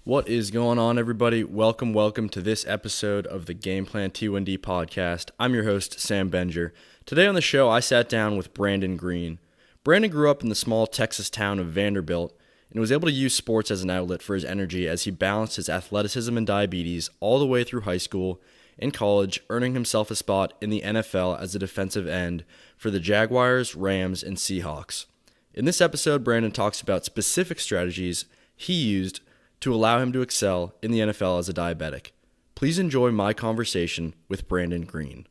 What is going on, everybody? Welcome to this episode of the Game Plan T1D Podcast. I'm your host, Sam Benger. Today on the show, I sat down with Brandon Green. Brandon grew up in the small Texas town of Vanderbilt and was able to use sports as an outlet for his energy as he balanced his athleticism and diabetes all the way through high school and college, earning himself a spot in the NFL as a defensive end for the Jaguars, Rams, and Seahawks. In this episode, Brandon talks about specific strategies he used to allow him to excel in the NFL as a diabetic. Please enjoy my conversation with Brandon Green.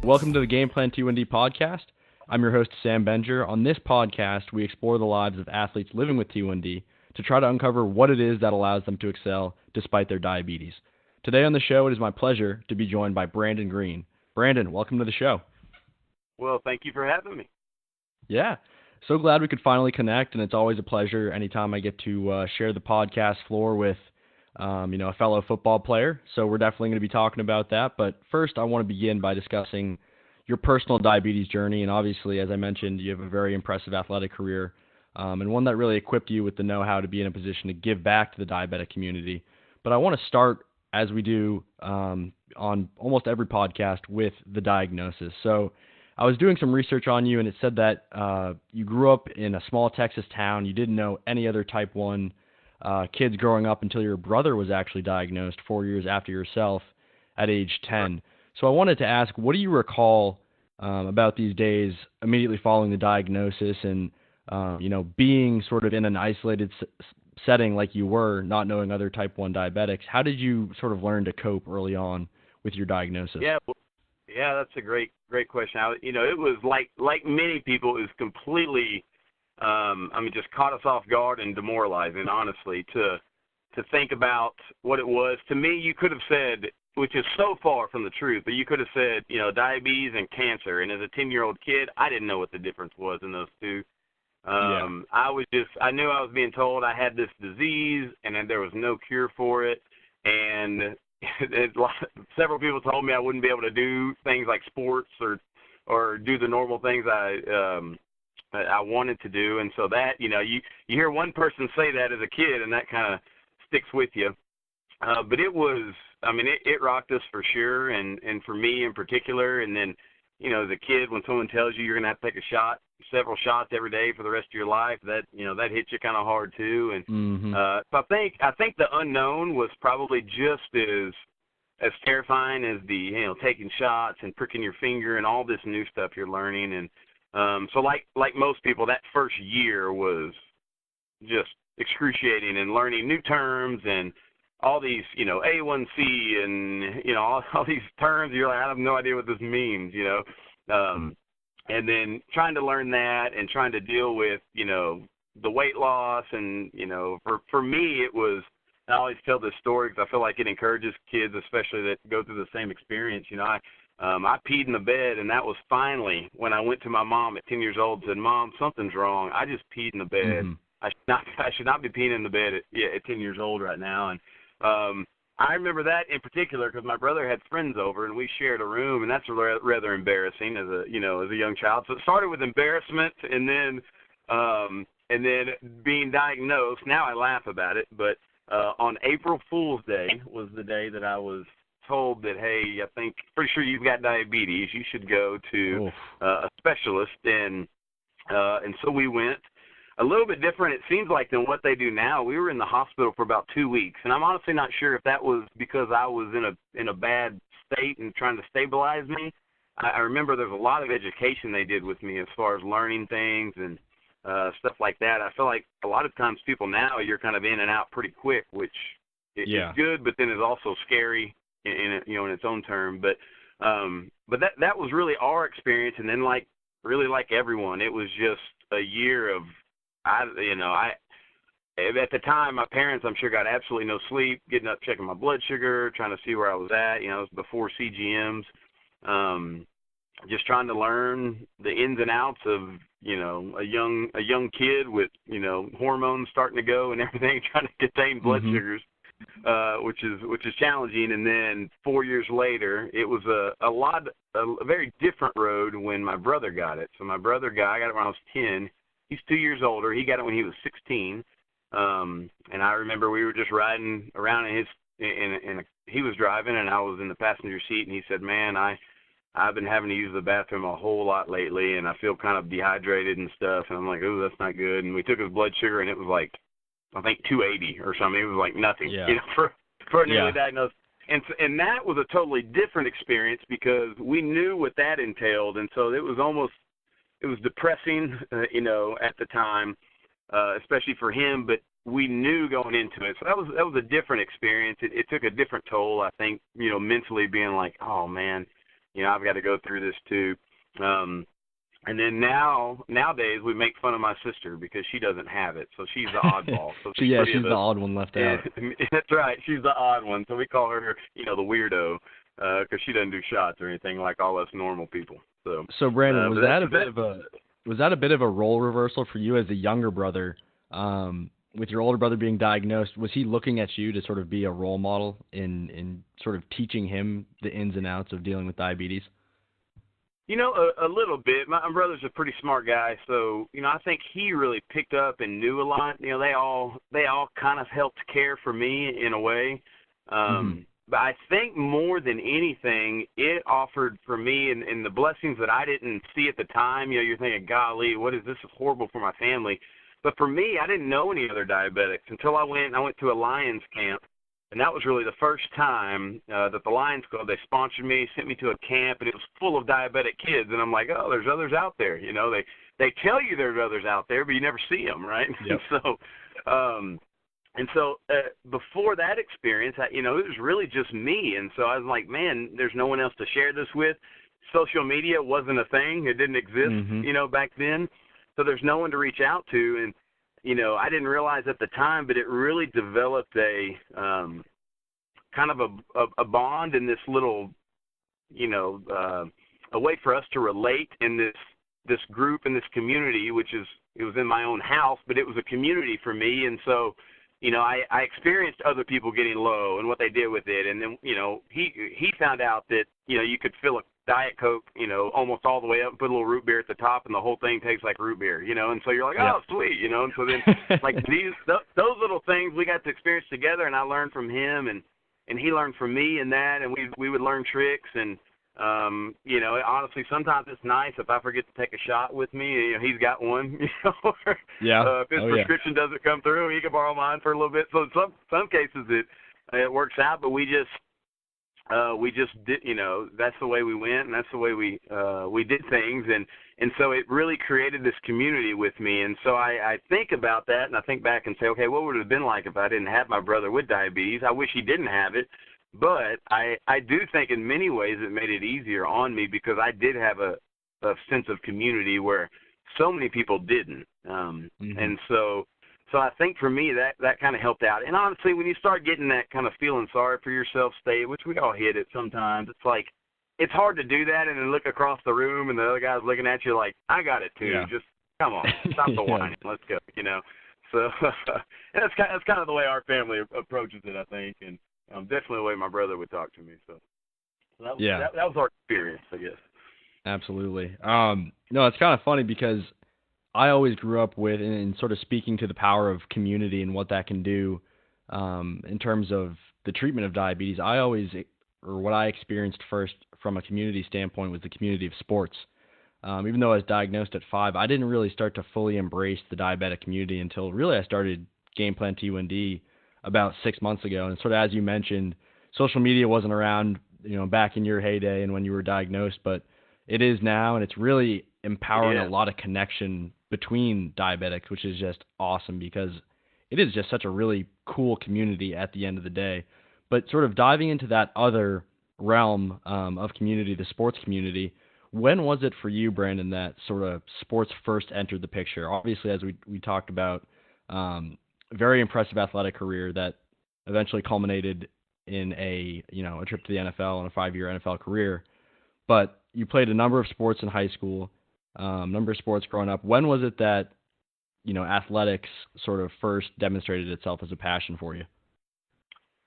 Welcome to the Game Plan T1D Podcast. I'm your host, Sam Benger. On this podcast, we explore the lives of athletes living with T1D to try to uncover what it is that allows them to excel despite their diabetes. Today on the show, it is my pleasure to be joined by Brandon Green. Brandon, welcome to the show. Well, thank you for having me. Yeah, so glad we could finally connect, and it's always a pleasure anytime I get to share the podcast floor with, a fellow football player. So we're definitely going to be talking about that. But first, I want to begin by discussing your personal diabetes journey. And obviously, as I mentioned, you have a very impressive athletic career, and one that really equipped you with the know-how to be in a position to give back to the diabetic community. But I want to start, as we do on almost every podcast, with the diagnosis. So I was doing some research on you, and it said that you grew up in a small Texas town. You didn't know any other type 1 kids growing up until your brother was actually diagnosed 4 years after yourself at age 10. So I wanted to ask, what do you recall about these days immediately following the diagnosis and, being sort of in an isolated setting like you were, not knowing other type 1 diabetics? How did you sort of learn to cope early on with your diagnosis? Yeah, that's a great question. It was like many people, it was completely, just caught us off guard and demoralizing, honestly, to think about what it was. To me, you could have said, which is so far from the truth, but you could have said, diabetes and cancer. And as a 10-year-old kid, I didn't know what the difference was in those two. I knew I was being told I had this disease and that there was no cure for it. And several people told me I wouldn't be able to do things like sports or do the normal things I wanted to do. And so that, you hear one person say that as a kid, and that kind of sticks with you. But it was, it rocked us for sure, and for me in particular. And then, as a kid, when someone tells you you're going to have to take several shots every day for the rest of your life, that hits you kind of hard too. And so I think the unknown was probably just as terrifying as the taking shots and pricking your finger and all this new stuff you're learning. And so like most people, that first year was just excruciating, and learning new terms and all these, A1C and, all these terms. You're like, I have no idea what this means, and then trying to learn that and trying to deal with, the weight loss. And, for me, it was, I always tell this story because I feel like it encourages kids, especially that go through the same experience. I peed in the bed, and that was finally when I went to my mom at 10 years old and said, Mom, something's wrong. I just peed in the bed. I should not be peeing in the bed at 10 years old right now. And I remember that in particular because my brother had friends over and we shared a room, and that's rather embarrassing as a young child. So it started with embarrassment, and then being diagnosed. Now I laugh about it, but on April Fool's Day was the day that I was told that, hey, pretty sure you've got diabetes. You should go to a specialist, and so we went. A little bit different, it seems like, than what they do now. We were in the hospital for about 2 weeks, and I'm honestly not sure if that was because I was in a bad state and trying to stabilize me. I remember there's a lot of education they did with me as far as learning things and stuff like that. I feel like a lot of times people now, you're kind of in and out pretty quick, which is good, but then is also scary in its own term. But that was really our experience, and then like everyone, it was just a year of at the time, my parents, I'm sure, got absolutely no sleep, getting up, checking my blood sugar, trying to see where I was at. It was before CGMs. Just trying to learn the ins and outs of, a young kid with, hormones starting to go and everything, trying to contain blood sugars. which is challenging. And then 4 years later, it was a very different road when my brother got it. So my brother I got it when I was 10. He's 2 years older. He got it when he was 16. And I remember we were just riding around he was driving and I was in the passenger seat, and he said, "Man, I've been having to use the bathroom a whole lot lately, and I feel kind of dehydrated and stuff." And I'm like, "Oh, that's not good." And we took his blood sugar, and it was like, I think 280 or something. It was like nothing, for a newly diagnosed. And that was a totally different experience because we knew what that entailed, and so it was depressing, at the time, especially for him. But we knew going into it, so that was a different experience. It took a different toll, I think, mentally, being like, "Oh man, I've got to go through this too." And then nowadays we make fun of my sister because she doesn't have it, so she's the oddball. So she's the odd one left out. That's right, she's the odd one. So we call her, the weirdo, because she doesn't do shots or anything like all us normal people. So Brandon, was that a bit of a role reversal for you as a younger brother? With your older brother being diagnosed, was he looking at you to sort of be a role model in sort of teaching him the ins and outs of dealing with diabetes? A little bit. My brother's a pretty smart guy, so I think he really picked up and knew a lot. They all kind of helped care for me in a way. But I think more than anything, it offered for me and the blessings that I didn't see at the time. You're thinking, "Golly, what is this? Is horrible for my family." But for me, I didn't know any other diabetics until I went to a Lions camp, and that was really the first time that the Lions Club, they sponsored me, sent me to a camp, and it was full of diabetic kids, and I'm like, "Oh, there's others out there." They tell you there's others out there, but you never see them, right? Yep. So before that experience, it was really just me, and so I was like, "Man, there's no one else to share this with." Social media wasn't a thing; it didn't exist, back then. So there's no one to reach out to, and I didn't realize at the time, but it really developed a kind of a bond in this little, a way for us to relate in this group and this community, it was in my own house, but it was a community for me, and so I experienced other people getting low and what they did with it, and then he found out that you could fill a Diet Coke, almost all the way up and put a little root beer at the top, and the whole thing tastes like root beer, and so you're like, "Oh, sweet," and so then like those little things we got to experience together, and I learned from him, and he learned from me in that, and we would learn tricks, and honestly, sometimes it's nice if I forget to take a shot with me, he's got one, if his prescription doesn't come through, he can borrow mine for a little bit. So in some cases it works out, but we just did, that's the way we went, and that's the way we did things, and so it really created this community with me. And so I think about that, and I think back and say, okay, what would it have been like if I didn't have my brother with diabetes? I wish he didn't have it, but I do think in many ways it made it easier on me because I did have a sense of community where so many people didn't, and so I think for me that kind of helped out. And honestly, when you start getting that kind of feeling sorry for yourself state, which we all hit it sometimes, it's like it's hard to do that and then look across the room and the other guy's looking at you like, "I got it too. Yeah. Just come on, stop the whining, let's go." So and that's kind of the way our family approaches it, I think, and definitely the way my brother would talk to me. So that was our experience, I guess. Absolutely. No, it's kind of funny because I always grew up with, and sort of speaking to the power of community and what that can do in terms of the treatment of diabetes, what I experienced first from a community standpoint was the community of sports. Even though I was diagnosed at 5, I didn't really start to fully embrace the diabetic community until really I started Game Plan T1D about 6 months ago. And sort of as you mentioned, social media wasn't around, back in your heyday and when you were diagnosed, but it is now, and it's really empowering a lot of connection between diabetics, which is just awesome because it is just such a really cool community at the end of the day. But sort of diving into that other realm of community, the sports community, when was it for you, Brandon, that sort of sports first entered the picture? Obviously, as we talked about, very impressive athletic career that eventually culminated in a trip to the NFL and a 5-year NFL career. But you played a number of sports in high school, number of sports growing up. When was it that, athletics sort of first demonstrated itself as a passion for you?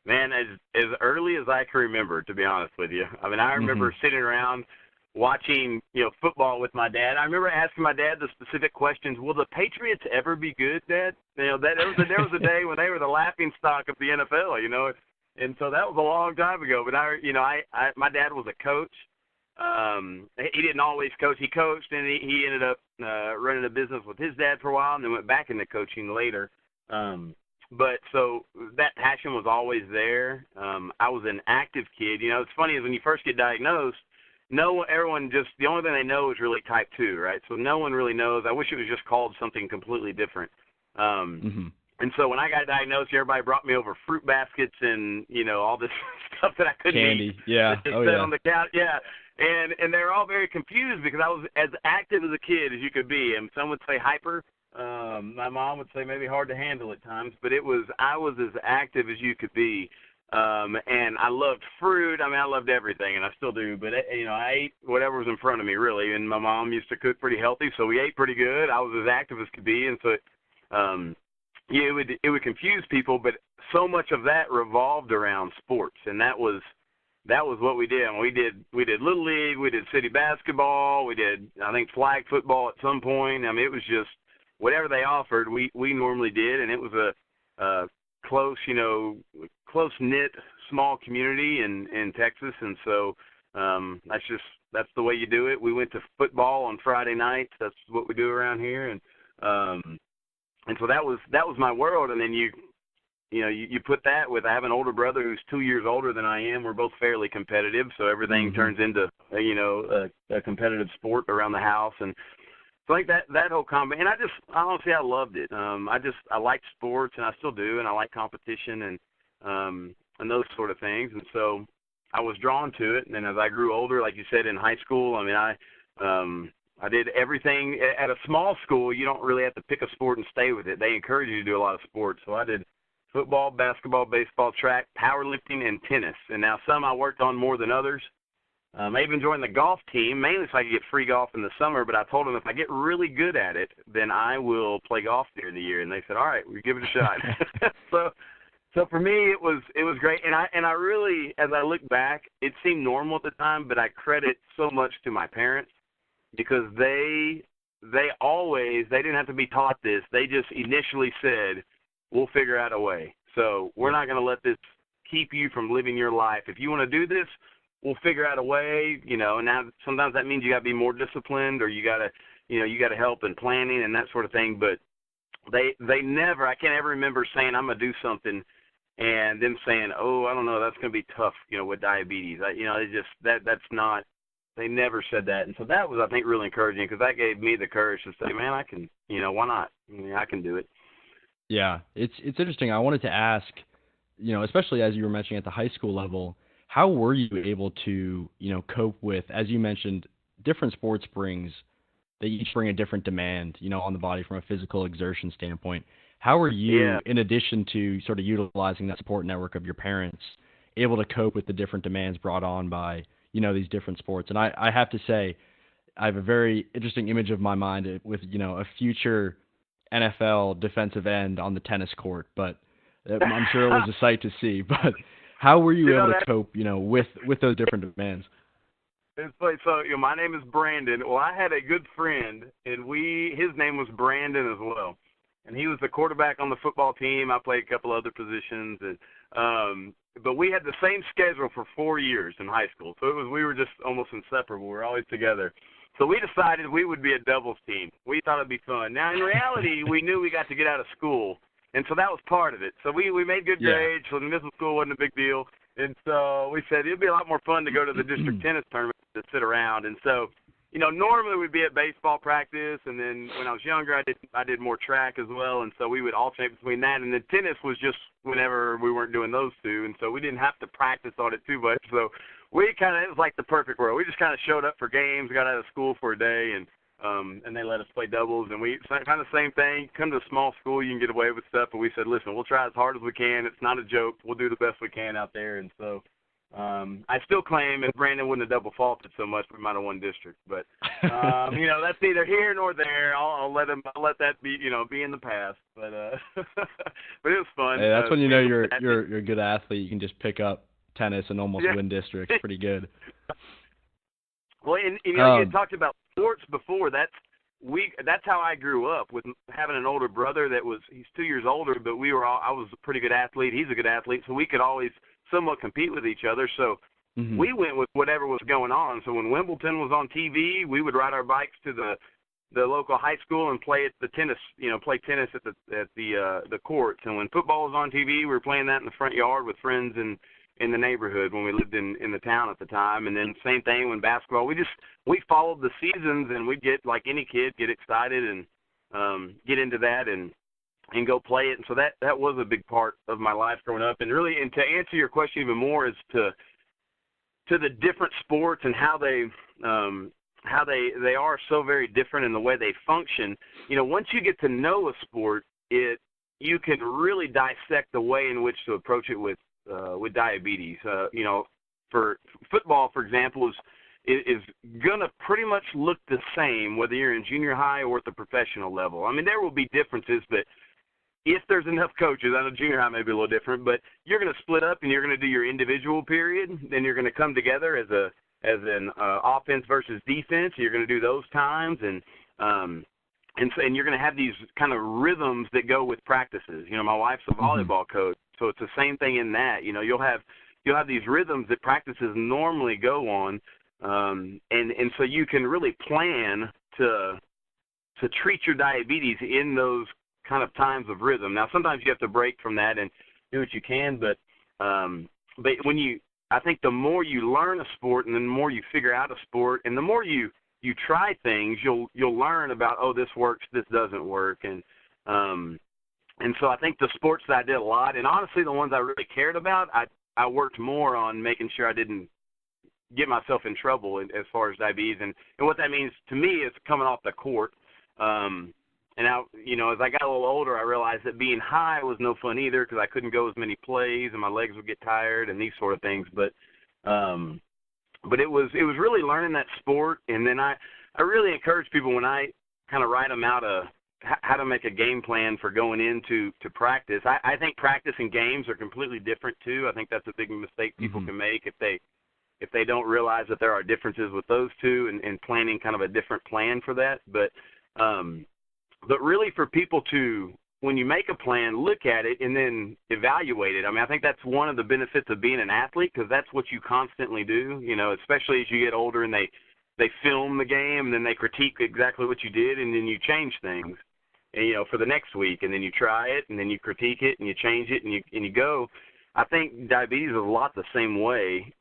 Man, as early as I can remember, to be honest with you. I mean, I Mm-hmm. remember sitting around watching, football with my dad. I remember asking my dad the specific questions. Will the Patriots ever be good, Dad? That there was a day when they were the laughing stock of the NFL. And so that was a long time ago. But my dad was a coach. He didn't always coach. He coached, and he ended up running a business with his dad for a while, and then went back into coaching later. But so that passion was always there. I was an active kid. It's funny is when you first get diagnosed, everyone just, the only thing they know is really type 2, right? So no one really knows. I wish it was just called something completely different. Mm-hmm. And so when I got diagnosed, everybody brought me over fruit baskets and, all this stuff that I couldn't Candy. eat. Yeah. Just Oh, sat yeah. on the couch. Yeah. And they were all very confused because I was as active as a kid as you could be. And some would say hyper. My mom would say maybe hard to handle at times, but I was as active as you could be. And I loved fruit. I mean, I loved everything, and I still do. But I ate whatever was in front of me, really. And my mom used to cook pretty healthy, so we ate pretty good. I was as active as could be, and so it would confuse people. But so much of that revolved around sports, and that was what we did. And we did Little League, we did city basketball, we did, I think, flag football at some point. I mean, it was just whatever they offered, we normally did, and it was a close-knit, small community in Texas, and so that's the way you do it. We went to football on Friday nights. That's what we do around here, and so that was my world. And then you put that with, I have an older brother who's 2 years older than I am. We're both fairly competitive, so everything turns into a competitive sport around the house. And so I think that whole combo, and honestly I loved it. I liked sports, and I still do, and I like competition and those sort of things. And so I was drawn to it. And then as I grew older, like you said, in high school, I mean, I did everything. At a small school, you don't really have to pick a sport and stay with it. They encourage you to do a lot of sports. So I did football, basketball, baseball, track, powerlifting, and tennis. And now some I worked on more than others. I even joined the golf team, mainly so I could get free golf in the summer, but I told them if I get really good at it, then I will play golf during the year. And they said, all right, we'll give it a shot. So for me, it was great. And I really, as I look back, it seemed normal at the time, but I credit so much to my parents because they didn't have to be taught this. They just initially said, we'll figure out a way. So we're not going to let this keep you from living your life. If you want to do this, we'll figure out a way, and now sometimes that means you got to be more disciplined, or you got to help in planning and that sort of thing. But they never, I can't ever remember saying I'm going to do something and them saying, oh, I don't know, that's going to be tough, with diabetes. That's not, they never said that. And so that was, I think, really encouraging because that gave me the courage to say, man, I can, why not? I can do it. Yeah, it's interesting. I wanted to ask, especially as you were mentioning at the high school level, how were you able to, cope with, as you mentioned, different sports they each bring a different demand, on the body from a physical exertion standpoint. How are you, in addition to sort of utilizing that support network of your parents, able to cope with the different demands brought on by, these different sports? And I have to say, I have a very interesting image of my mind with, a future NFL defensive end on the tennis court, but I'm sure it was a sight to see. But how were you able to cope, with those different demands? It's funny. So, my name is Brandon. Well, I had a good friend, and his name was Brandon as well. And he was the quarterback on the football team. I played a couple other positions, but we had the same schedule for 4 years in high school. So we were just almost inseparable. We were always together. So we decided we would be a doubles team. We thought it'd be fun. Now, in reality, we knew we got to get out of school, and so that was part of it. So we made good grades, so the middle school wasn't a big deal. And so we said it'd be a lot more fun to go to the district tennis tournament than sit around. And so, normally we'd be at baseball practice, and then when I was younger, I did more track as well. And so we would alternate between that, and then tennis was just whenever we weren't doing those two. And so we didn't have to practice on it too much. So it was like the perfect world. We just kind of showed up for games, got out of school for a day, and they let us play doubles. And we kind of same thing. Come to a small school, you can get away with stuff. But we said, listen, we'll try as hard as we can. It's not a joke. We'll do the best we can out there. And so I still claim if Brandon wouldn't have double faulted so much, we might have won district. But that's either here nor there. I'll let that be be in the past. But but it was fun. Hey, that's when you know you're a good athlete. You can just pick up tennis and almost win districts. Pretty good. Well, and you talked about sports before. That's how I grew up, with having an older brother he's 2 years older, but I was a pretty good athlete. He's a good athlete, so we could always somewhat compete with each other. So we went with whatever was going on. So when Wimbledon was on TV, we would ride our bikes to the local high school and play at the tennis, play tennis at the courts. And when football was on TV, we were playing that in the front yard with friends in the neighborhood when we lived in the town at the time. And then same thing when basketball. We followed the seasons, and we'd get, like any kid, get excited and get into that and go play it. And so that was a big part of my life growing up. And really, and to answer your question even more, is to the different sports and how they are so very different in the way they function. Once you get to know a sport, you can really dissect the way in which to approach it with diabetes. For football, for example, is gonna pretty much look the same whether you're in junior high or at the professional level. I mean, there will be differences, but if there's enough coaches, I know junior high may be a little different, but you're going to split up and you're going to do your individual period. Then you're going to come together as an offense versus defense. You're going to do those times, and you're going to have these kind of rhythms that go with practices. My wife's a volleyball coach, so it's the same thing in that. You'll have these rhythms that practices normally go on, and so you can really plan to treat your diabetes in those kind of times of rhythm. Now, sometimes you have to break from that and do what you can, but I think the more you learn a sport and the more you figure out a sport and the more you try things, you'll learn about, oh, this works, this doesn't work, and so I think the sports that I did a lot, and honestly the ones I really cared about, I worked more on making sure I didn't get myself in trouble as far as diabetes, and what that means to me is coming off the court. And now, as I got a little older, I realized that being high was no fun either because I couldn't go as many plays and my legs would get tired and these sort of things. But it was really learning that sport. And then I really encourage people when I kind of write them out how to make a game plan for going into practice. I think practice and games are completely different too. I think that's a big mistake people can make if they don't realize that there are differences with those two and planning kind of a different plan for that. But really for people to, when you make a plan, look at it and then evaluate it. I mean, I think that's one of the benefits of being an athlete because that's what you constantly do, especially as you get older and they film the game and then they critique exactly what you did and then you change things, and, for the next week, and then you try it and then you critique it and you change it and you go. I think diabetes is a lot the same way.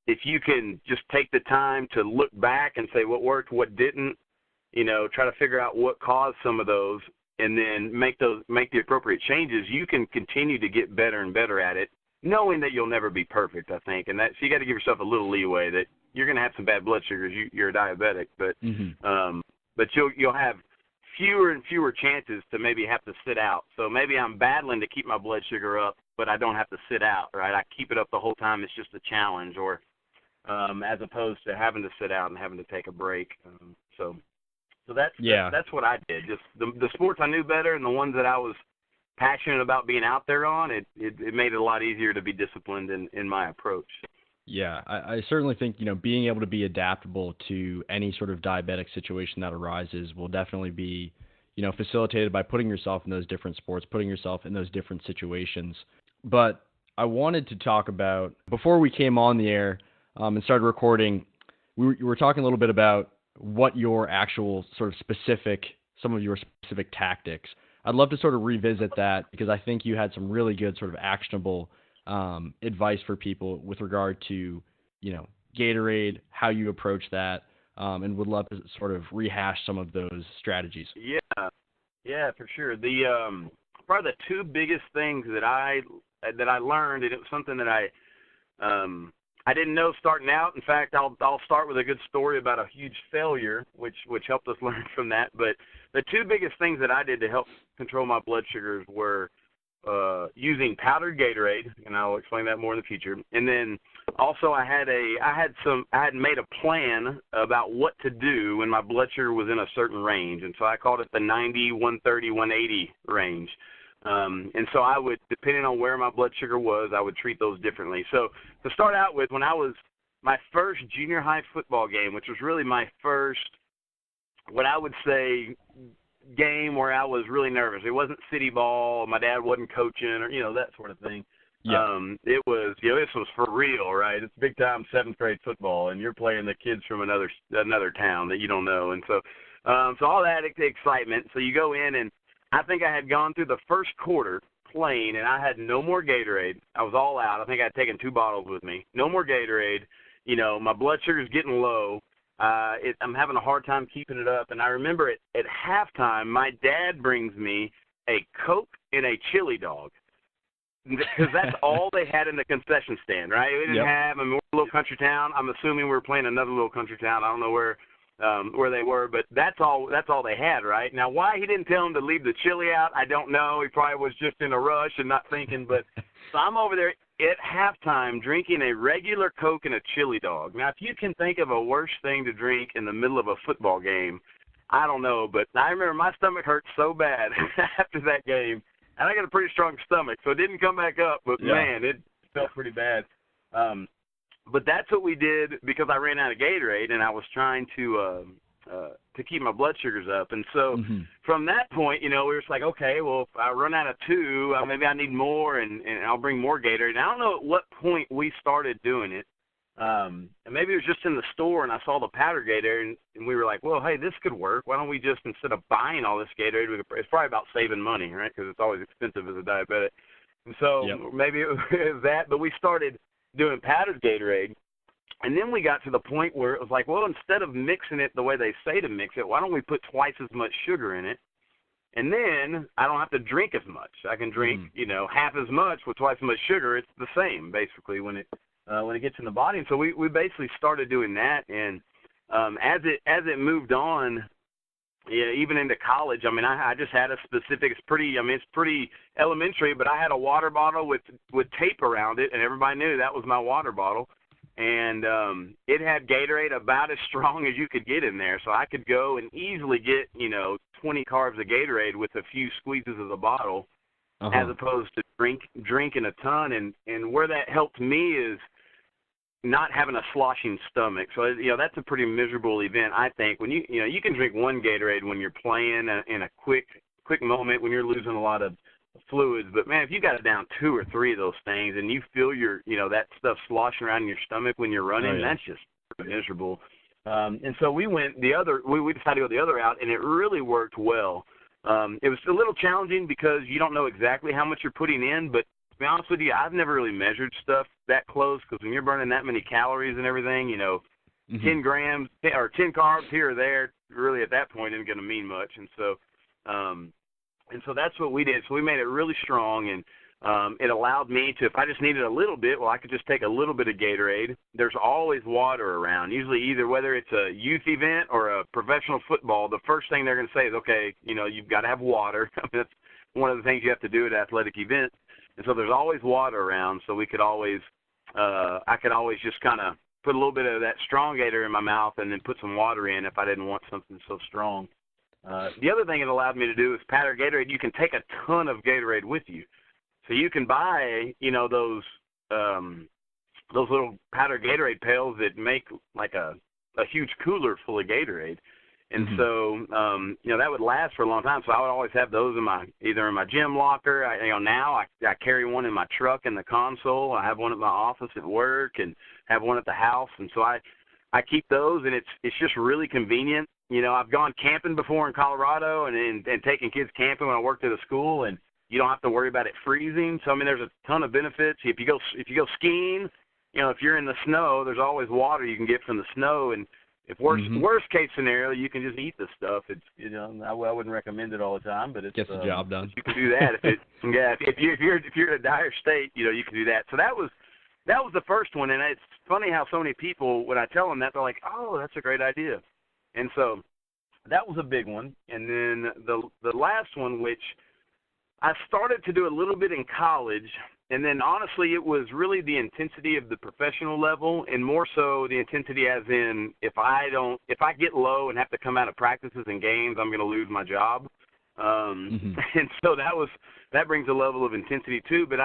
If you can just take the time to look back and say what worked, what didn't, try to figure out what caused some of those and then make the appropriate changes, you can continue to get better and better at it, knowing that you'll never be perfect, I think. And so you got to give yourself a little leeway that you're going to have some bad blood sugars. You're a diabetic, but you'll have fewer and fewer chances to maybe have to sit out. So maybe I'm battling to keep my blood sugar up, but I don't have to sit out, right? I keep it up the whole time. It's just a challenge, or as opposed to having to sit out and having to take a break. So that's what I did. Just the sports I knew better and the ones that I was passionate about being out there on, it made it a lot easier to be disciplined in my approach. Yeah, I certainly think, being able to be adaptable to any sort of diabetic situation that arises will definitely be, facilitated by putting yourself in those different sports, putting yourself in those different situations. But I wanted to talk about, before we came on the air and started recording, we were talking a little bit about what your actual sort of some of your specific tactics. I'd love to sort of revisit that because I think you had some really good sort of actionable advice for people with regard to, Gatorade, how you approach that, and would love to sort of rehash some of those strategies. Yeah, for sure. The probably the two biggest things that I learned, and it was something that I didn't know starting out. In fact, I'll start with a good story about a huge failure, which helped us learn from that. But the two biggest things that I did to help control my blood sugars were using powdered Gatorade, and I'll explain that more in the future. And then also I had made a plan about what to do when my blood sugar was in a certain range, and so I called it the 90, 130, 180 range. And so I would, depending on where my blood sugar was, I would treat those differently. So to start out with, when I was my first junior high football game, which was really my first, what I would say, game where I was really nervous. It wasn't city ball. My dad wasn't coaching or, that sort of thing. Yeah. It was, this was for real, right? It's big time 7th grade football, and you're playing the kids from another town that you don't know. And so all that excitement. So you go in, and I think I had gone through the first quarter playing, and I had no more Gatorade. I was all out. I think I had taken 2 bottles with me. No more Gatorade. My blood sugar's getting low. I'm having a hard time keeping it up. And I remember at halftime, my dad brings me a Coke and a chili dog, because that's all they had in the concession stand, right? We didn't have, we're a little country town. I'm assuming we were playing another little country town. I don't know where they were, but that's all they had, right? Now, why he didn't tell them to leave the chili out, I don't know. He probably was just in a rush and not thinking. But so I'm over there at halftime drinking a regular Coke and a chili dog. Now, if you can think of a worse thing to drink in the middle of a football game, I don't know. But I remember my stomach hurt so bad after that game, and I got a pretty strong stomach, so it didn't come back up. But, man, it felt pretty bad. But that's what we did because I ran out of Gatorade, and I was trying to keep my blood sugars up. And so from that point, we were just like, okay, well, if I run out of 2, maybe I need more, and I'll bring more Gatorade. And I don't know at what point we started doing it. And maybe it was just in the store, and I saw the powder Gatorade, and we were like, well, hey, this could work. Why don't we just, instead of buying all this Gatorade, it's probably about saving money, right, because it's always expensive as a diabetic. And so maybe it was that, but we started doing powdered Gatorade. And then we got to the point where it was like, well, instead of mixing it the way they say to mix it, why don't we put twice as much sugar in it? And then I don't have to drink as much. I can drink, half as much with twice as much sugar. It's the same, basically, when it gets in the body. And so we basically started doing that. And as it moved on, even into college, I just had a specific, it's pretty elementary, but I had a water bottle with tape around it, and everybody knew that was my water bottle. And it had Gatorade about as strong as you could get in there. So I could go and easily get, 20 carbs of Gatorade with a few squeezes of the bottle, as opposed to drinking a ton. And where that helped me is not having a sloshing stomach. So, that's a pretty miserable event, I think. When you can drink one Gatorade when you're playing in a quick moment when you're losing a lot of fluids, but man, if you got it down 2 or 3 of those things and you feel your that stuff sloshing around in your stomach when you're running, that's just miserable. And so we went we decided to go the other route, and it really worked well. It was a little challenging because you don't know exactly how much you're putting in, but to be honest with you, I've never really measured stuff that close, because when you're burning that many calories and everything, 10 grams or 10 carbs here or there, really at that point isn't going to mean much. And so that's what we did. So we made it really strong, and it allowed me to, if I just needed a little bit, I could just take a little bit of Gatorade. There's always water around, usually either whether it's a youth event or a professional football, the first thing they're going to say is, okay, you've got to have water. That's one of the things you have to do at athletic events. And so there's always water around, so we could always, I could always just kind of put a little bit of that strong Gatorade in my mouth and then put some water in if I didn't want something so strong. The other thing it allowed me to do is powdered Gatorade. You can take a ton of Gatorade with you. So you can buy, those little powdered Gatorade pails that make like a huge cooler full of Gatorade. And so, that would last for a long time. So I would always have those either in my gym locker. Now I carry one in my truck in the console. I have one at my office at work and have one at the house. And so I keep those, and it's just really convenient. I've gone camping before in Colorado and taken kids camping when I worked at a school, and you don't have to worry about it freezing. So, there's a ton of benefits. If you go skiing, if you're in the snow, there's always water you can get from the snow. And if worst case scenario, you can just eat the stuff. It's, I wouldn't recommend it all the time, but it gets the job done. You can do that. If you're in a dire state, you can do that. So that was the first one. And it's funny how so many people, when I tell them that, they're like, oh, that's a great idea. And so that was a big one. And then the last one, which I started to do a little bit in college, and then honestly it was really the intensity of the professional level, and more so the intensity as in if I get low and have to come out of practices and games, I'm going to lose my job. And so that brings a level of intensity too. But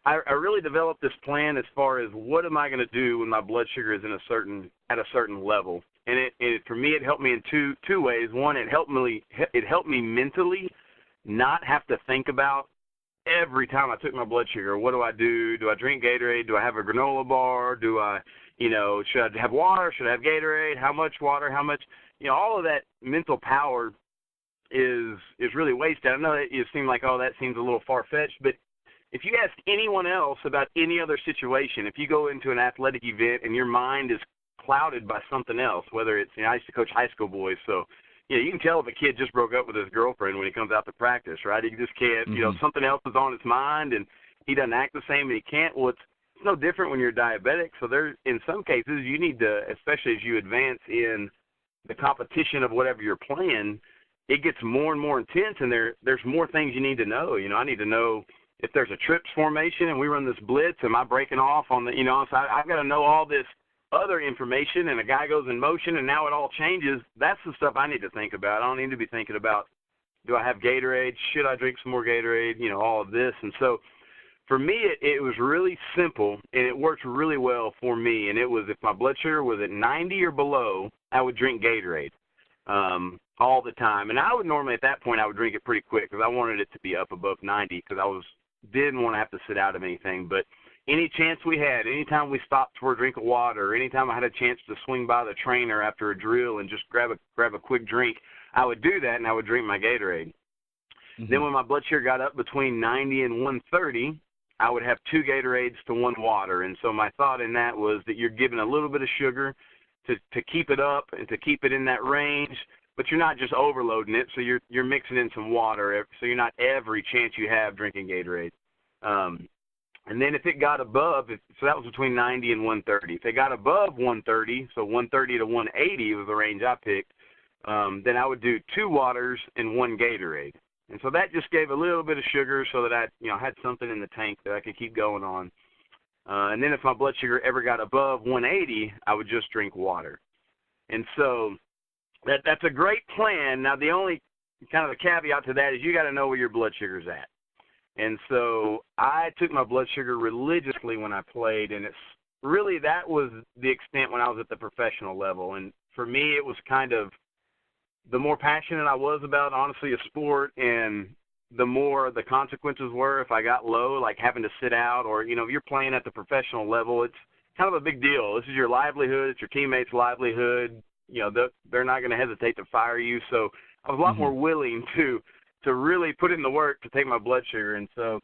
I really developed this plan as far as what am I going to do when my blood sugar is at a certain level. And it for me, it helped me in two ways. One, it helped me mentally not have to think about every time I took my blood sugar, what do I do? Do I drink Gatorade? Do I have a granola bar? Do I, should I have water? Should I have Gatorade? How much water? How much, all of that mental power is really wasted. I know that it seems like, that seems a little far-fetched, but if you ask anyone else about any other situation, if you go into an athletic event and your mind is clouded by something else, whether it's, I used to coach high school boys, so, you can tell if a kid just broke up with his girlfriend when he comes out to practice, right? He just can't, something else is on his mind and he doesn't act the same and he can't. Well, it's no different when you're diabetic. So in some cases, you need to, especially as you advance in the competition of whatever you're playing, it gets more and more intense and there's more things you need to know. I need to know if there's a trips formation and we run this blitz, am I breaking off on the, so I've got to know all this other information, and a guy goes in motion and now it all changes. That's the stuff I need to think about. I don't need to be thinking about, do I have Gatorade? Should I drink some more Gatorade? All of this. And so for me, it was really simple, and it worked really well for me. And it was, if my blood sugar was at 90 or below, I would drink Gatorade all the time. And I would normally, at that point, I would drink it pretty quick because I wanted it to be up above 90 because didn't want to have to sit out of anything. But any chance we had, anytime we stopped for a drink of water, anytime I had a chance to swing by the trainer after a drill and just grab a quick drink, I would do that, and I would drink my Gatorade. Then when my blood sugar got up between 90 and 130, I would have 2 Gatorades to 1 water. And so my thought in that was that you're giving a little bit of sugar to keep it up and to keep it in that range, but you're not just overloading it, so you're mixing in some water, so you're not every chance you have drinking Gatorade. And then if it got above, so that was between 90 and 130. If it got above 130, so 130 to 180 was the range I picked, then I would do 2 waters and 1 Gatorade. And so that just gave a little bit of sugar so that I had something in the tank that I could keep going on. And then if my blood sugar ever got above 180, I would just drink water. And so that's a great plan. Now, the only kind of a caveat to that is you got to know where your blood sugar's at. And so I took my blood sugar religiously when I played, and that was the extent when I was at the professional level. And for me, it was kind of the more passionate I was about, honestly, a sport, and the more the consequences were if I got low, like having to sit out, or, if you're playing at the professional level, it's kind of a big deal. This is your livelihood. It's your teammates' livelihood. They're not going to hesitate to fire you. So I was a lot more willing to really put in the work to take my blood sugar. And so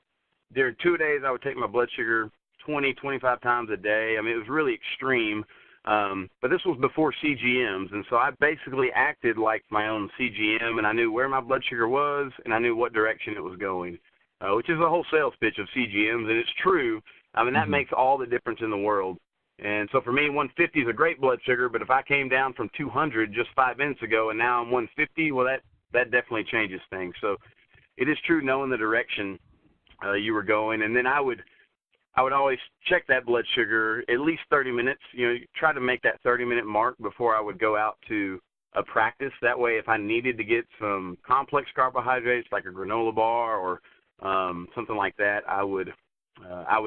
during 2 days, I would take my blood sugar 20, 25 times a day. I mean, it was really extreme. But this was before CGMs. And so I basically acted like my own CGM, and I knew where my blood sugar was, and I knew what direction it was going, which is a whole sales pitch of CGMs. And it's true. I mean, that makes all the difference in the world. And so for me, 150 is a great blood sugar, but if I came down from 200 just 5 minutes ago and now I'm 150, well, that definitely changes things. So it is true knowing the direction you were going. And then I would always check that blood sugar at least 30 minutes, try to make that 30-minute mark before I would go out to a practice. That way, if I needed to get some complex carbohydrates like a granola bar or something like that, I would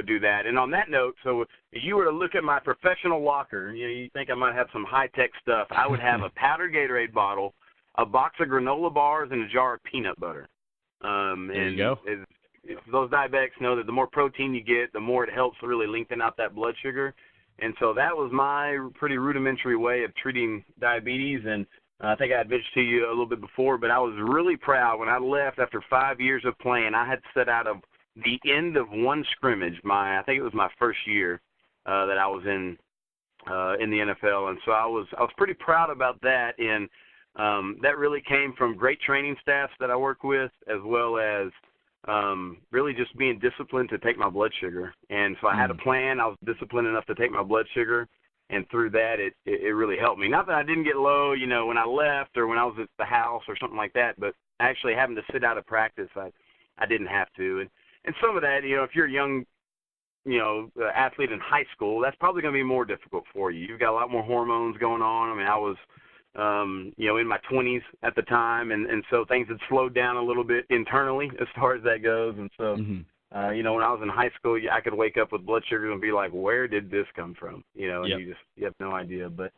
do that. And on that note, so if you were to look at my professional locker, you think I might have some high-tech stuff, I would have a powdered Gatorade bottle, a box of granola bars, and a jar of peanut butter. There you go. Those diabetics know that the more protein you get, the more it helps really lengthen out that blood sugar. And so that was my pretty rudimentary way of treating diabetes. And I think I had mentioned to you a little bit before, but I was really proud when I left after 5 years of playing. I had set out of the end of one scrimmage. I think it was my first year that I was in the NFL, and so I was pretty proud about that. And that really came from great training staffs that I work with, as well as really just being disciplined to take my blood sugar. And so I had a plan. I was disciplined enough to take my blood sugar, and through that, it really helped me. Not that I didn't get low, when I left or when I was at the house or something like that, but actually having to sit out of practice, I didn't have to. And some of that, if you're a young, athlete in high school, that's probably going to be more difficult for you. You've got a lot more hormones going on. I mean, I was, in my 20s at the time, and so things had slowed down a little bit internally as far as that goes. And so, when I was in high school, I could wake up with blood sugar and be like, where did this come from? And Yep. you have no idea. But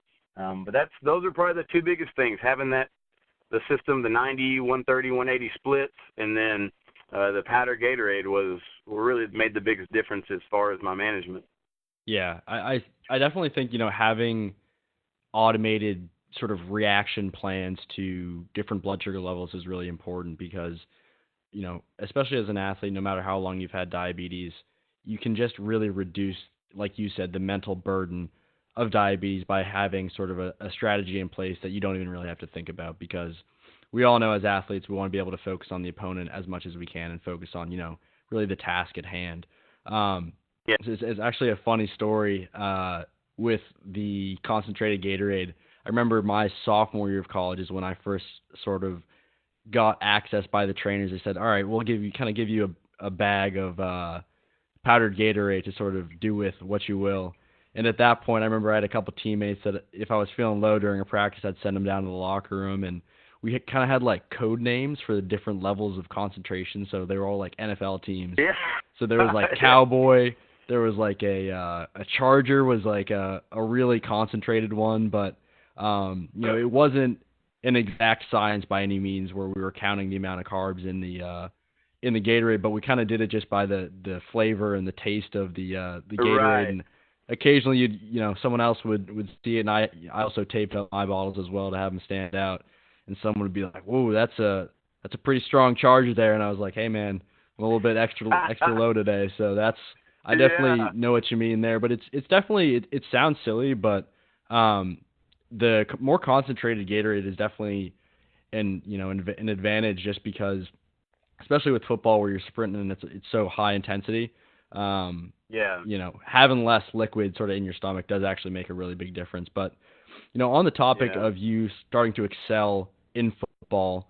those are probably the two biggest things, having the system, the 90, 130, 180 splits, and then the powdered Gatorade really made the biggest difference as far as my management. Yeah, I definitely think, having automated sort of reaction plans to different blood sugar levels is really important because, especially as an athlete, no matter how long you've had diabetes, you can just really reduce, like you said, the mental burden of diabetes by having sort of a strategy in place that you don't even really have to think about, because we all know as athletes we want to be able to focus on the opponent as much as we can and focus on, really the task at hand. It's actually a funny story with the concentrated Gatorade. I remember my sophomore year of college is when I first sort of got access by the trainers. They said, all right, we'll give you a bag of powdered Gatorade to sort of do with what you will. And at that point, I remember I had a couple teammates that if I was feeling low during a practice, I'd send them down to the locker room, and we kind of had like code names for the different levels of concentration. So they were all like NFL teams. Yeah. So there was like Cowboy, there was like a Charger was like a really concentrated one, but it wasn't an exact science by any means where we were counting the amount of carbs in the Gatorade, but we kind of did it just by the flavor and the taste of the Gatorade. Right. And occasionally someone else would see it, and I also taped up my bottles as well to have them stand out, and someone would be like, "Whoa, that's a pretty strong Charger there," and I was like, "Hey man, I'm a little bit extra low today," so I definitely know what you mean there, but it's definitely it sounds silly, but the more concentrated Gatorade is definitely an advantage, just because, especially with football where you're sprinting and it's so high intensity. Having less liquid sort of in your stomach does actually make a really big difference. But on the topic of you starting to excel in football,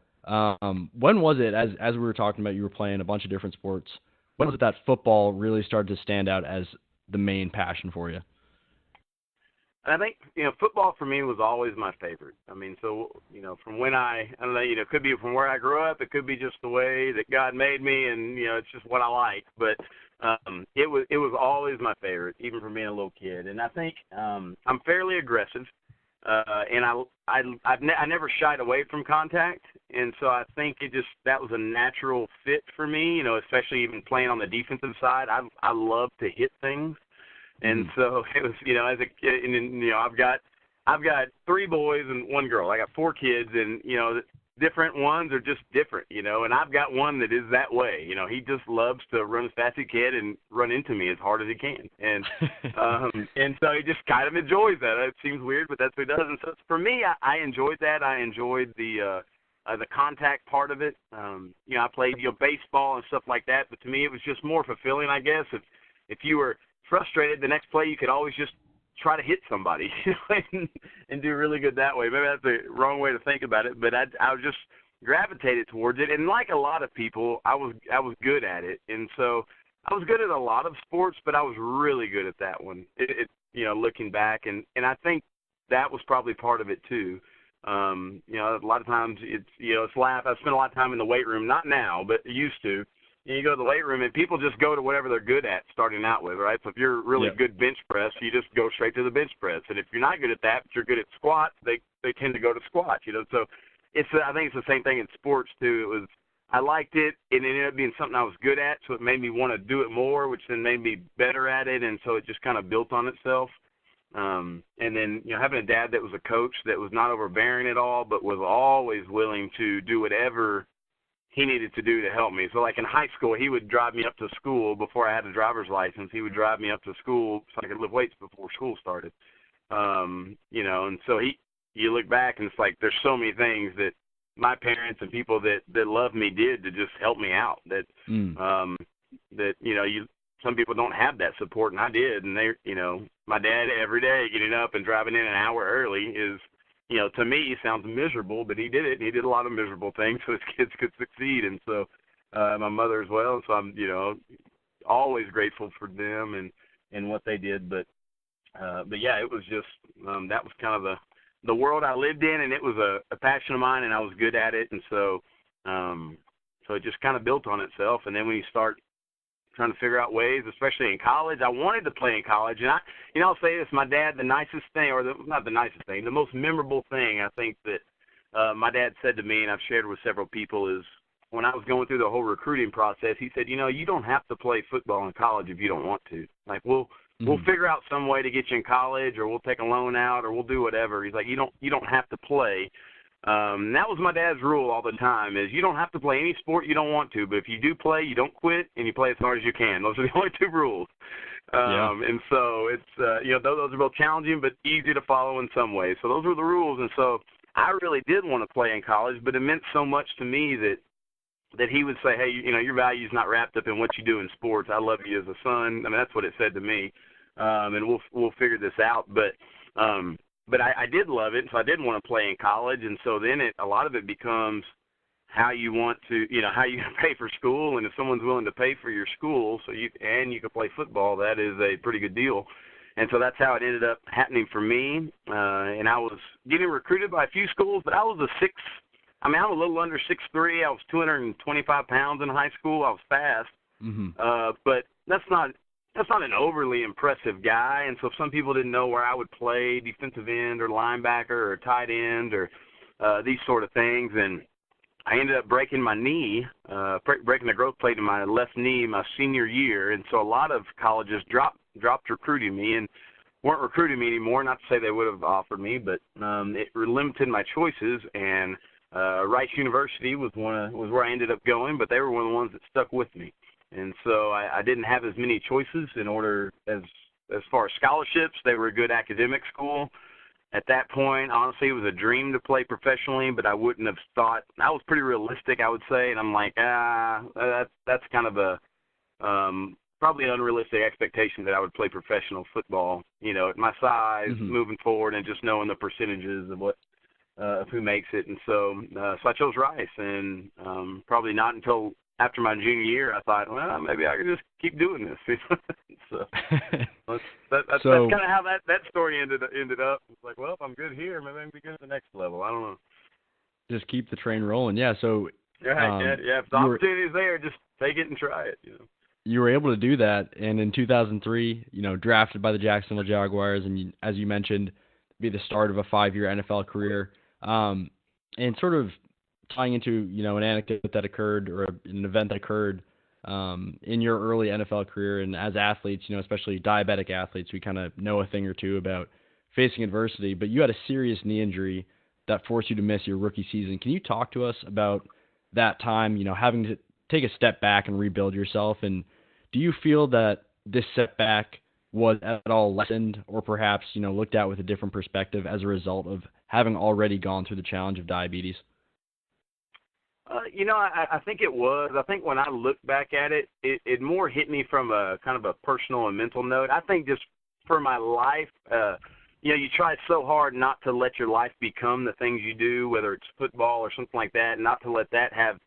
when was it, as we were talking about, you were playing a bunch of different sports, when was it that football really started to stand out as the main passion for you? I think, football for me was always my favorite. I mean, so, from when I don't know, it could be from where I grew up. It could be just the way that God made me, and, it's just what I like. But it was always my favorite, even from being a little kid. And I think I'm fairly aggressive, and I never shied away from contact. And so I think that was a natural fit for me, especially even playing on the defensive side. I love to hit things. And so it was, as a kid, and I've got 3 boys and 1 girl. I got 4 kids, and different ones are just different, And I've got one that is that way. He just loves to run as fast as he can and run into me as hard as he can, and and so he just kind of enjoys that. It seems weird, but that's what he does. And so for me, I enjoyed that. I enjoyed the contact part of it. I played baseball and stuff like that, but to me it was just more fulfilling, I guess. If you were frustrated, the next play you could always just try to hit somebody and do really good that way. Maybe that's the wrong way to think about it, but I just gravitated towards it. And like a lot of people, I was good at it. And so I was good at a lot of sports, but I was really good at that one. Looking back, and I think that was probably part of it too. A lot of times it's laugh. I spent a lot of time in the weight room, not now, but used to. You go to the weight room, and people just go to whatever they're good at starting out with, right? So if you're really good bench press, you just go straight to the bench press. And if you're not good at that, but you're good at squats, they tend to go to squats, So I think it's the same thing in sports too. I liked it, and it ended up being something I was good at, so it made me want to do it more, which then made me better at it, and so it just kind of built on itself. And then, having a dad that was a coach that was not overbearing at all, but was always willing to do whatever he needed to do to help me. So like in high school, he would drive me up to school before I had a driver's license. He would drive me up to school so I could lift weights before school started. And so you look back and it's like there's so many things that my parents and people that love me did to just help me out. Some people don't have that support, and I did. And my dad every day getting up and driving in an hour early is, to me, sounds miserable, but he did it. And he did a lot of miserable things so his kids could succeed. And so my mother as well. So I'm, always grateful for them and what they did. But yeah, it was just that was kind of the world I lived in, and it was a passion of mine, and I was good at it, and so it just kind of built on itself. And then when you start trying to figure out ways, especially in college, I wanted to play in college, and I'll say this: my dad, the nicest thing, or not the nicest thing, the most memorable thing I think that my dad said to me, and I've shared with several people, is when I was going through the whole recruiting process, he said, you don't have to play football in college if you don't want to. Like, we'll figure out some way to get you in college, or we'll take a loan out, or we'll do whatever. He's like, you don't have to play. And that was my dad's rule all the time: is you don't have to play any sport you don't want to, but if you do play, you don't quit, and you play as hard as you can. Those are the only two rules. And so it's those are both challenging but easy to follow in some ways. So those were the rules, and so I really did want to play in college, but it meant so much to me that he would say, hey, your value's not wrapped up in what you do in sports. I love you as a son. I mean, that's what it said to me. And we'll figure this out. But I did love it, so I did want to play in college. And so then a lot of it becomes how you want to, how you pay for school. And if someone's willing to pay for your school you can play football, that is a pretty good deal. And so that's how it ended up happening for me. And I was getting recruited by a few schools, but I was I'm a little under 6'3". I was 225 pounds in high school. I was fast. But that's not an overly impressive guy. And so some people didn't know where I would play, defensive end or linebacker or tight end or these sort of things. And I ended up breaking my knee, breaking the growth plate in my left knee my senior year. And so a lot of colleges dropped recruiting me and weren't recruiting me anymore. Not to say they would have offered me, but it limited my choices. And Rice University was where I ended up going, but they were one of the ones that stuck with me. And so I didn't have as many choices in order as far as scholarships. They were a good academic school. At that point, honestly, it was a dream to play professionally, but I wouldn't have thought – I was pretty realistic, I would say, and I'm like, that's kind of a probably an unrealistic expectation that I would play professional football, at my size, moving forward, and just knowing the percentages of who makes it. And so I chose Rice, and probably not until after my junior year I thought, well, maybe I could just keep doing this. So that's kind of how that story ended up. It's like, well, if I'm good here, maybe I can be good at the next level. I don't know. Just keep the train rolling. Yeah, so yeah, if the opportunity is there, just take it and try it. You were able to do that, and in 2003, drafted by the Jacksonville Jaguars, and as you mentioned, be the start of a 5-year NFL career. And sort of tying into, an anecdote that occurred or an event that occurred in your early NFL career, and as athletes, especially diabetic athletes, we kind of know a thing or two about facing adversity, but you had a serious knee injury that forced you to miss your rookie season. Can you talk to us about that time, having to take a step back and rebuild yourself? And do you feel that this setback was at all lessened or perhaps, looked at with a different perspective as a result of having already gone through the challenge of diabetes? I think it was. I think when I look back at it, it more hit me from a kind of a personal and mental note. I think just for my life, you try so hard not to let your life become the things you do, whether it's football or something like that, not to let that have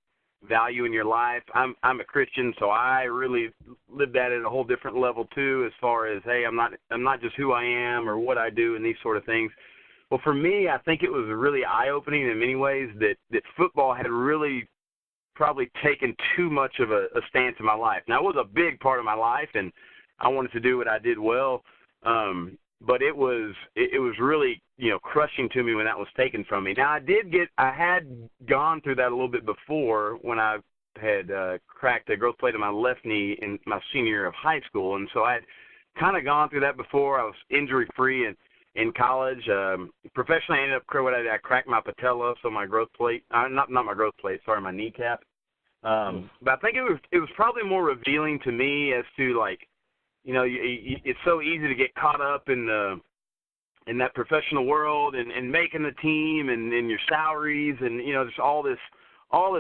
value in your life. I'm a Christian, so I really lived that at a whole different level too, as far as, hey, I'm not just who I am or what I do and these sort of things. Well, for me, I think it was really eye-opening in many ways that football had really probably taken too much of a stance in my life. Now, it was a big part of my life, and I wanted to do what I did well, but it was really, crushing to me when that was taken from me. Now, I had gone through that a little bit before when I had cracked a growth plate in my left knee in my senior year of high school, and so I had kind of gone through that before. I was injury-free in college. Professionally, I ended up I cracked my patella, so my growth plate, not my growth plate, sorry, my kneecap. But I think it was probably more revealing to me as to, like, it's so easy to get caught up in that professional world and making the team and your salaries and there's all this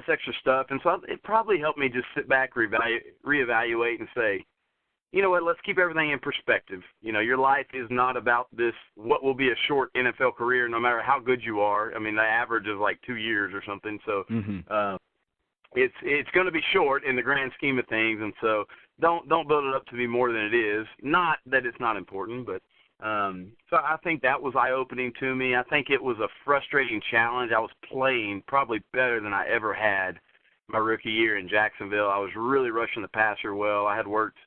extra stuff. And so it probably helped me just sit back, reevaluate, and say, you know what, let's keep everything in perspective. Your life is not about this, what will be a short NFL career, no matter how good you are. I mean, the average is like 2 years or something. So it's going to be short in the grand scheme of things, and so don't build it up to be more than it is. Not that it's not important, but so I think that was eye-opening to me. I think it was a frustrating challenge. I was playing probably better than I ever had my rookie year in Jacksonville. I was really rushing the passer well. I had worked.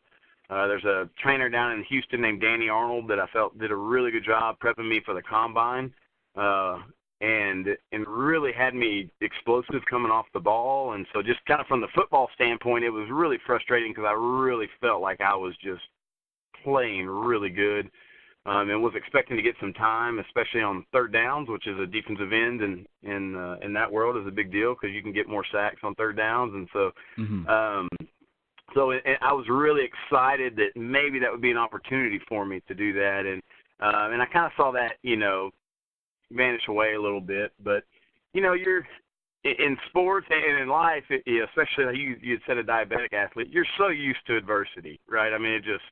There's a trainer down in Houston named Danny Arnold that I felt did a really good job prepping me for the combine, and really had me explosive coming off the ball. And so just kind of from the football standpoint, it was really frustrating because I really felt like I was just playing really good. And was expecting to get some time, especially on third downs, which is a defensive end in that world is a big deal because you can get more sacks on third downs. And so, I was really excited that maybe that would be an opportunity for me to do that. And I kind of saw that, vanish away a little bit. But, you're in sports and in life, especially like you had said a diabetic athlete, you're so used to adversity, right? I mean, it just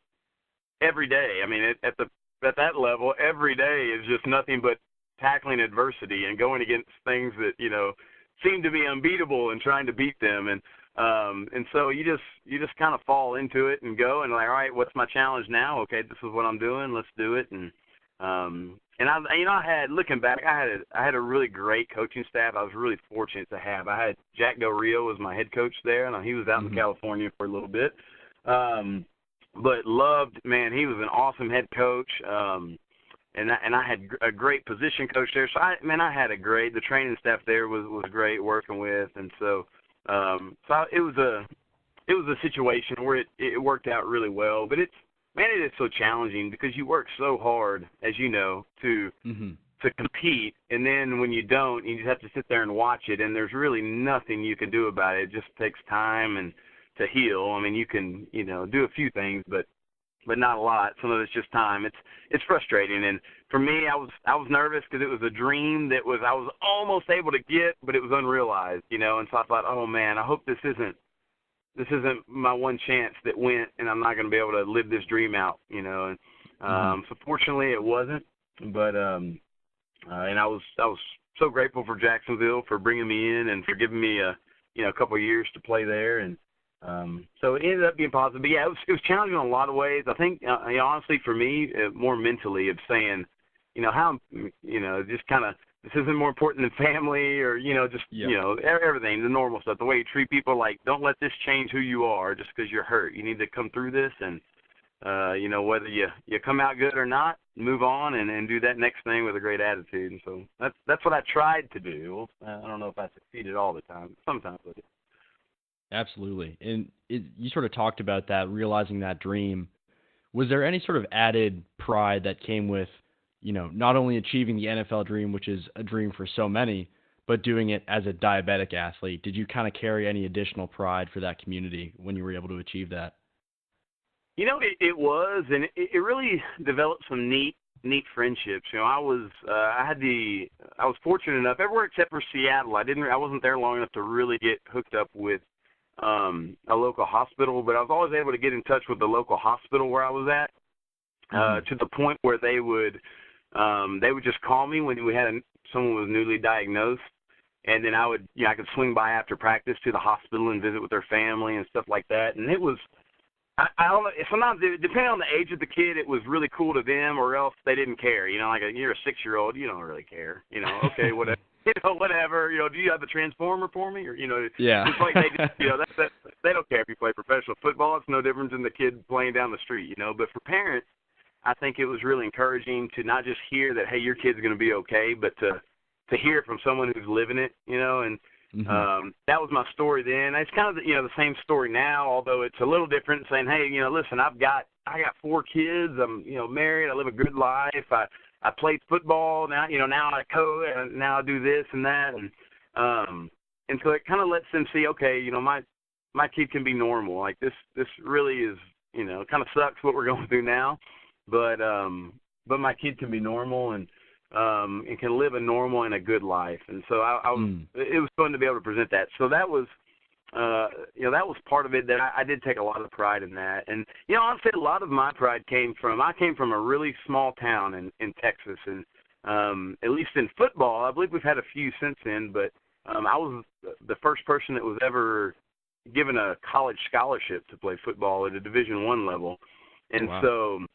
every day. I mean, at that level, every day is just nothing but tackling adversity and going against things that, seem to be unbeatable and trying to beat them. And so you just kind of fall into it and go and like, all right, what's my challenge now? Okay, this is what I'm doing. Let's do it. And I had, looking back, I had a really great coaching staff. I was really fortunate to have. I had Jack Del Rio as my head coach there, and he was out in California for a little bit. But loved, man, he was an awesome head coach, and I had a great position coach there. So I had the training staff there was great working with, and so it was a situation where it worked out really well. But it is so challenging because you work so hard, as you know, to compete, and then when you don't, you just have to sit there and watch it, and there's really nothing you can do about it. It just takes time and to heal. I mean, you can, do a few things, but not a lot. Some of it's just time. It's frustrating. And for me, I was nervous because it was a dream I was almost able to get, but it was unrealized, and so I thought, oh man, I hope this isn't my one chance that went, and I'm not going to be able to live this dream out, And so fortunately it wasn't, but and I was so grateful for Jacksonville for bringing me in and for giving me a couple of years to play there. And so it ended up being positive. But yeah, it was challenging in a lot of ways. I think, honestly, for me, more mentally, of saying, how, just kind of, this isn't more important than family or, everything, the normal stuff, the way you treat people. Like, don't let this change who you are just because you're hurt. You need to come through this and, whether you come out good or not, move on and do that next thing with a great attitude. And so that's what I tried to do. I don't know if I succeeded all the time. Sometimes I did. Absolutely. And you sort of talked about that, realizing that dream. Was there any sort of added pride that came with, not only achieving the NFL dream, which is a dream for so many, but doing it as a diabetic athlete? Did you kind of carry any additional pride for that community when you were able to achieve that? It was, and it really developed some neat friendships. I was fortunate enough, everywhere except for Seattle. I wasn't there long enough to really get hooked up with a local hospital, but I was always able to get in touch with the local hospital where I was at, to the point where they would just call me when we had someone was newly diagnosed, and then I could swing by after practice to the hospital and visit with their family and stuff like that. And it was, I don't know, sometimes depending on the age of the kid, it was really cool to them, or else they didn't care. Like you're a 6-year-old, you don't really care. Okay, whatever. Whatever, do you have a transformer for me? Or, yeah. It's like they don't care if you play professional football. It's no different than the kid playing down the street, But for parents, I think it was really encouraging to not just hear that, hey, your kid's going to be okay, but to hear it from someone who's living it, And that was my story then. It's kind of, the same story now, although it's a little different, saying, hey, listen, I got 4 kids. I'm, married. I live a good life. I played football. Now, now I coach, and now I do this and that, and so it kind of lets them see, okay, my kid can be normal. Like this really is, kind of sucks what we're going through now, but my kid can be normal and can live a normal and a good life. And so it was fun to be able to present that. So that was, that was part of it that I did take a lot of pride in that. And, honestly, a lot of my pride came from a really small town in Texas. And at least in football, I believe we've had a few since then, but I was the first person that was ever given a college scholarship to play football at a Division I level. And Wow. so,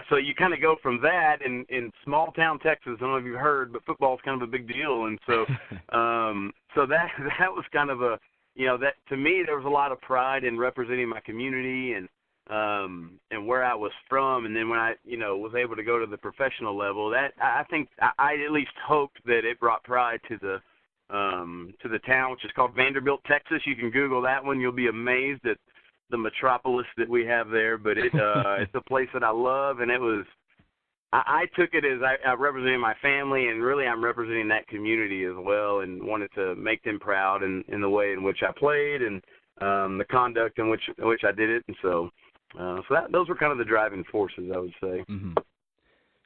so you kind of go from that in small town Texas. I don't know if you've heard, but football is kind of a big deal. And so, so that was kind of a, that to me, there was a lot of pride in representing my community and where I was from. And then when I, was able to go to the professional level, that I think I at least hoped that it brought pride to the town, which is called Vanderbilt, Texas. You can Google that one. You'll be amazed at the metropolis that we have there. But it's a place that I love, and it was. I took it as I represented my family, and really I'm representing that community as well, and wanted to make them proud in the way in which I played and the conduct in which I did it, and so those were kind of the driving forces, I would say. Mm-hmm.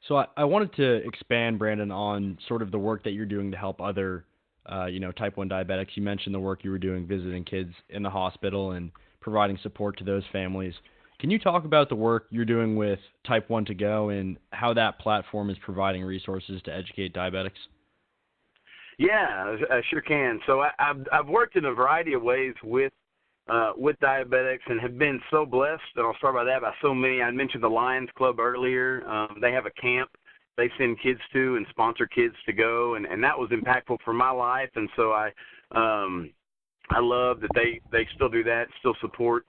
So I wanted to expand, Brandon, on sort of the work that you're doing to help other, type 1 diabetics. You mentioned the work you were doing visiting kids in the hospital and providing support to those families. Can you talk about the work you're doing with Type 1 To Go and how that platform is providing resources to educate diabetics? Yeah, I sure can. So I've worked in a variety of ways with diabetics and have been so blessed, and I'll start by that, by so many. I mentioned the Lions Club earlier. They have a camp they send kids to and sponsor kids to go, and that was impactful for my life. And so I love that they still do that, still support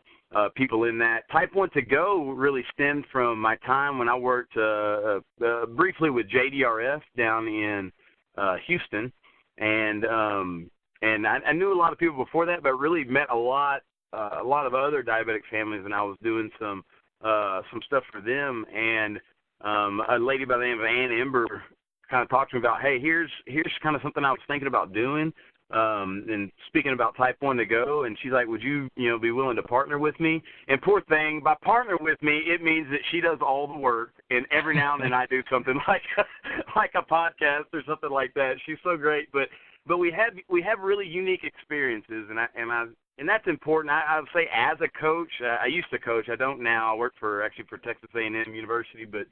people in that. Type 1 To Go really stemmed from my time when I worked briefly with JDRF down in Houston, and I knew a lot of people before that, but really met a lot of other diabetic families, and I was doing some stuff for them. And a lady by the name of Ann Ember kind of talked to me about, hey, here's kind of something I was thinking about doing, and speaking about Type 1 To Go, and she's like, would you be willing to partner with me? And poor thing, by partner with me, it means that she does all the work, and every now and then I do something like a podcast or something like that. She's so great, but we have really unique experiences, and that's important. I would say as a coach, I used to coach. I don't now. I work for Texas A&M University, but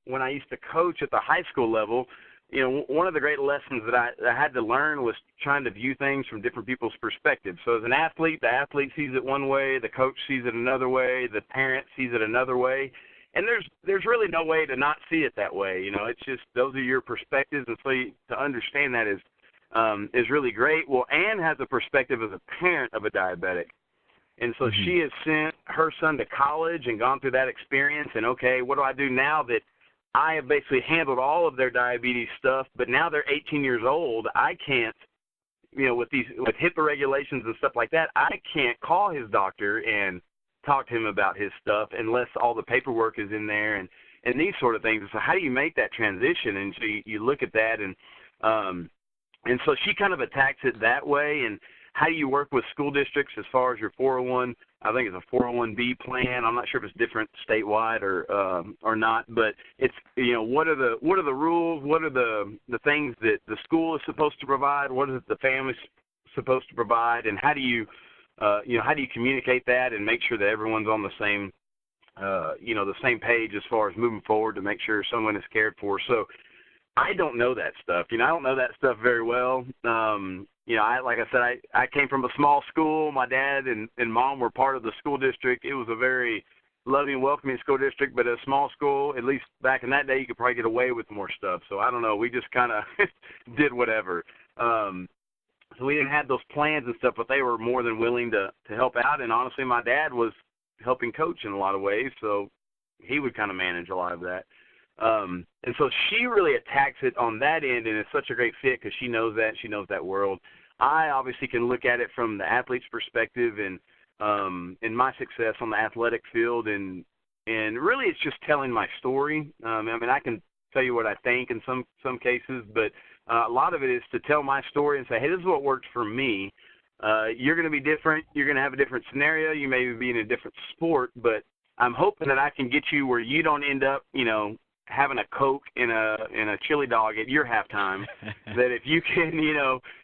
when I used to coach at the high school level, one of the great lessons that I had to learn was trying to view things from different people's perspectives. So as an athlete, the athlete sees it one way, the coach sees it another way, the parent sees it another way. And there's really no way to not see it that way. It's just those are your perspectives, and so to understand that is really great. Well, Ann has a perspective as a parent of a diabetic, and so she has sent her son to college and gone through that experience. And okay, what do I do now that I have basically handled all of their diabetes stuff, but now they're 18 years old? I can't, with HIPAA regulations and stuff like that, I can't call his doctor and talk to him about his stuff unless all the paperwork is in there and these sort of things. So how do you make that transition? And so you look at that, and so she kind of attacks it that way. And how do you work with school districts as far as your 401? I think it's a 401B plan. I'm not sure if it's different statewide or not, but it's what are the rules? What are the things that the school is supposed to provide? What is the family supposed to provide? And how do you communicate that and make sure that everyone's on the same the same page as far as moving forward to make sure someone is cared for? So I don't know that stuff. I don't know that stuff very well. Like I said, I came from a small school. My dad and mom were part of the school district. It was a very loving, welcoming school district, but a small school, at least back in that day, you could probably get away with more stuff. So I don't know. We just kind of did whatever. So we didn't have those plans and stuff, but they were more than willing to help out. And honestly, my dad was helping coach in a lot of ways, so he would kind of manage a lot of that. And so she really attacks it on that end, and it's such a great fit because she knows that world. I obviously can look at it from the athlete's perspective and my success on the athletic field, and really it's just telling my story. I can tell you what I think in some cases, but a lot of it is to tell my story and say, hey, this is what worked for me. You're going to be different. You're going to have a different scenario. You may be in a different sport, but I'm hoping that I can get you where you don't end up, having a Coke and a chili dog at your halftime. That if you can,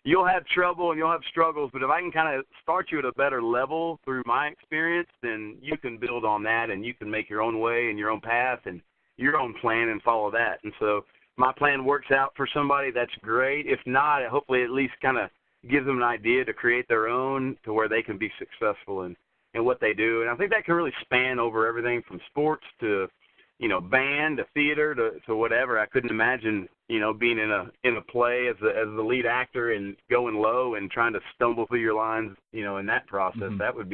you'll have trouble and you'll have struggles, but if I can kind of start you at a better level through my experience, then you can build on that and you can make your own way and your own path and your own plan and follow that. And so my plan works out for somebody, that's great. If not, hopefully at least kind of gives them an idea to create their own to where they can be successful in what they do. And I think that can really span over everything from sports to, band to theater to whatever. I couldn't imagine, being in a play as the lead actor and going low and trying to stumble through your lines, in that process. Mm-hmm. That would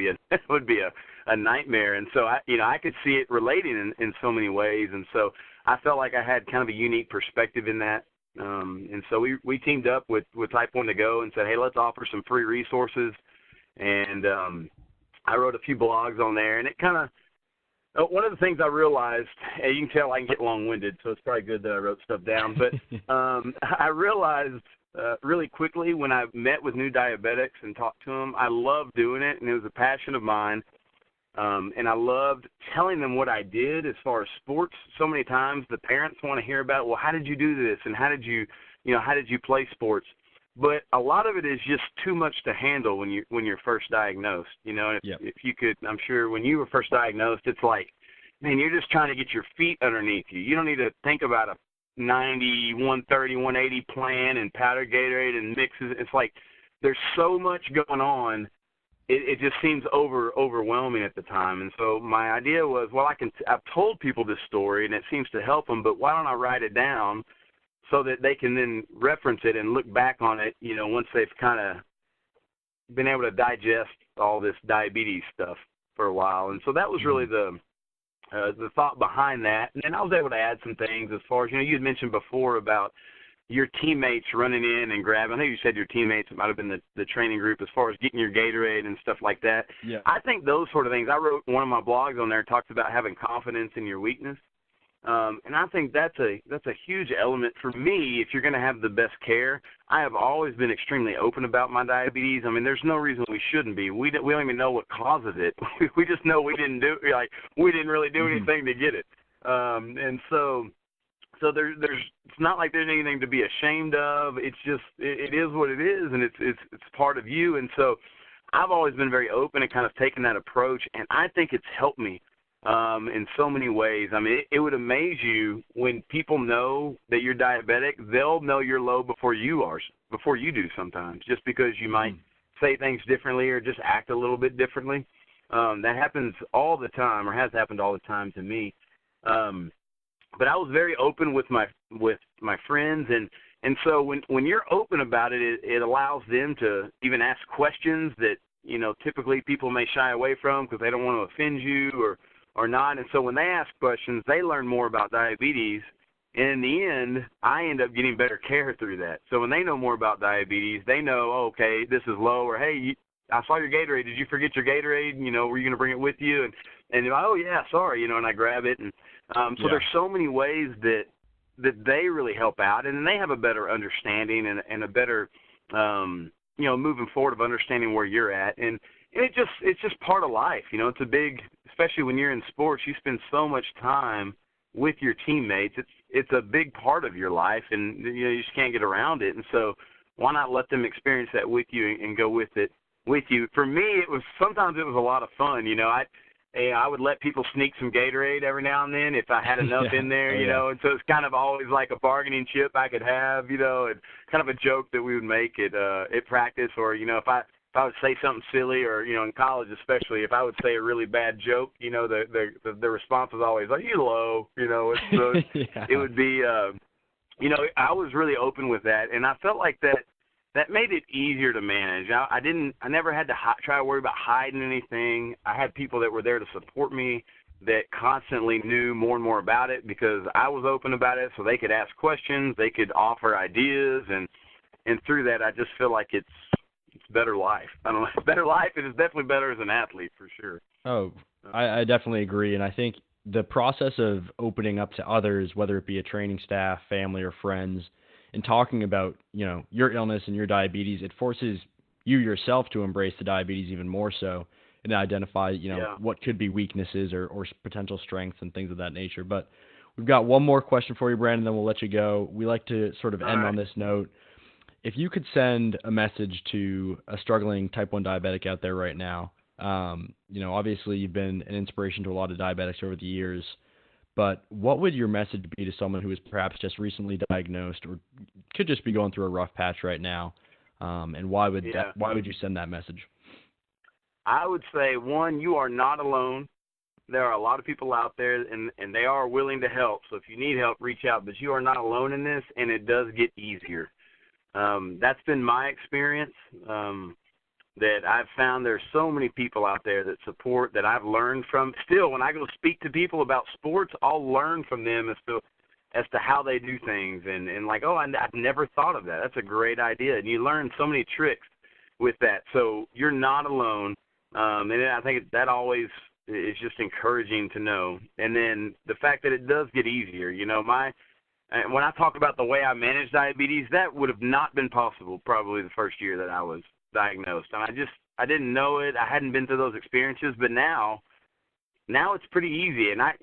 be a nightmare. And so I could see it relating in so many ways. And so I felt like I had kind of a unique perspective in that. And so we teamed up with Type 1 to Go and said, hey, let's offer some free resources. And I wrote a few blogs on there, and it kind of, one of the things I realized, and you can tell I can get long-winded, so it's probably good that I wrote stuff down, but I realized really quickly when I met with new diabetics and talked to them, I loved doing it, and it was a passion of mine, and I loved telling them what I did as far as sports. So many times the parents want to hear about, well, how did you do this, and how did you play sports? But a lot of it is just too much to handle when you're first diagnosed. If you could, I'm sure when you were first diagnosed, it's like, man, you're just trying to get your feet underneath you. You don't need to think about a 90, 130, 180 plan and powder Gatorade and mixes. It's like there's so much going on. It just seems overwhelming at the time. And so my idea was, well, I've told people this story and it seems to help them, but why don't I write it down so that they can then reference it and look back on it, once they've kind of been able to digest all this diabetes stuff for a while. And so that was really the thought behind that. And then I was able to add some things as far as, you had mentioned before about your teammates running in and grabbing. I think you said your teammates, it might have been the training group, as far as getting your Gatorade and stuff like that. Yeah. I think those sort of things, I wrote one of my blogs on there, talks about having confidence in your weakness. And I think that's a huge element for me. If you're going to have the best care, I have always been extremely open about my diabetes. I mean, there's no reason we shouldn't be. We don't even know what causes it. We just know we didn't really do anything to get it. And so there's it's not like there's anything to be ashamed of. It's just it is what it is, and it's part of you. And so I've always been very open and kind of taken that approach, and I think it's helped me. In so many ways. I mean, it would amaze you when people know that you're diabetic. They'll know you're low before you do sometimes, just because you might say things differently or just act a little bit differently. That happens all the time, or has happened all the time to me. But I was very open with my friends, and so when you're open about it, it allows them to even ask questions that typically people may shy away from because they don't want to offend you or not. And so when they ask questions, they learn more about diabetes. And in the end, I end up getting better care through that. So when they know more about diabetes, they know, oh, okay, this is low, or hey, I saw your Gatorade. Did you forget your Gatorade? Were you going to bring it with you? And they're like, oh, yeah, sorry, and I grab it. And so there's so many ways that they really help out. And then they have a better understanding and a better, moving forward of understanding where you're at. And it's just part of life. It's a big, especially when you're in sports, you spend so much time with your teammates. It's a big part of your life, and you just can't get around it. And so why not let them experience that with you and go with it with you? For me, sometimes it was a lot of fun. I would let people sneak some Gatorade every now and then if I had enough in there, and so it's kind of always like a bargaining chip I could have, and kind of a joke that we would make at practice, or if I would say something silly, or in college especially, if I would say a really bad joke, the response was always like, "You low," It would be, I was really open with that, and I felt like that made it easier to manage. I never had to try to worry about hiding anything. I had people that were there to support me, that constantly knew more and more about it because I was open about it, so they could ask questions, they could offer ideas, and through that, I just feel like it's better life. I don't know. It's better life. It is definitely better as an athlete, for sure. Oh, I definitely agree. And I think the process of opening up to others, whether it be a training staff, family, or friends, and talking about, your illness and your diabetes, it forces you yourself to embrace the diabetes even more so and identify, what could be weaknesses or potential strengths and things of that nature. But we've got one more question for you, Brandon, then we'll let you go. We like to sort of end on this note. If you could send a message to a struggling type 1 diabetic out there right now, obviously you've been an inspiration to a lot of diabetics over the years, But what would your message be to someone who is perhaps just recently diagnosed or could just be going through a rough patch right now? And why would you send that message? I would say, one, you are not alone. There are a lot of people out there, and they are willing to help. So if you need help, reach out. But you are not alone in this, and it does get easier. That's been my experience, that I've found there's so many people out there that support, that I've learned from. Still, when I go speak to people about sports, I'll learn from them as to how they do things. And like, oh, I've never thought of that. That's a great idea. And you learn so many tricks with that. So you're not alone. And I think that always is just encouraging to know. And then the fact that it does get easier. You know, when I talk about the way I manage diabetes, that would have not been possible probably the first year that I was diagnosed. And I didn't know it. I hadn't been through those experiences, but now it's pretty easy. And I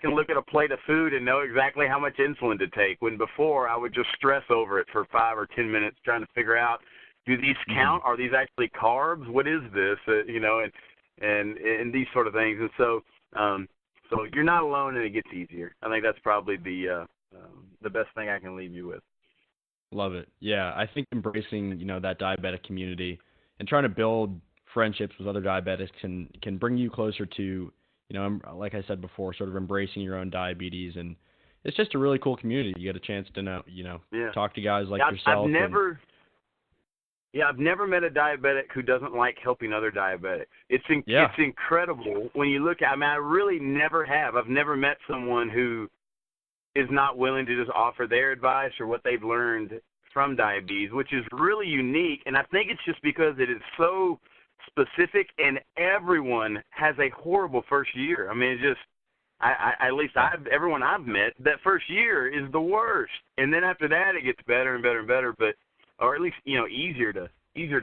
can look at a plate of food and know exactly how much insulin to take, when before I would just stress over it for 5 or 10 minutes trying to figure out, do these count? Are these actually carbs? What is this? And these sort of things. And so you're not alone, and it gets easier. I think that's probably the best thing I can leave you with. Love it. Yeah, I think embracing, that diabetic community and trying to build friendships with other diabetics can bring you closer to, like I said before, sort of embracing your own diabetes. And it's just a really cool community. You get a chance to talk to guys like yourself. I've never met a diabetic who doesn't like helping other diabetics. It's incredible when you look at. I really never have. I've never met someone who is not willing to just offer their advice or what they've learned from diabetes, which is really unique. And I think it's just because it is so specific, and everyone has a horrible first year. I mean, it's just, everyone I've met, that first year is the worst. And then after that, it gets better and better and better, or at least, easier to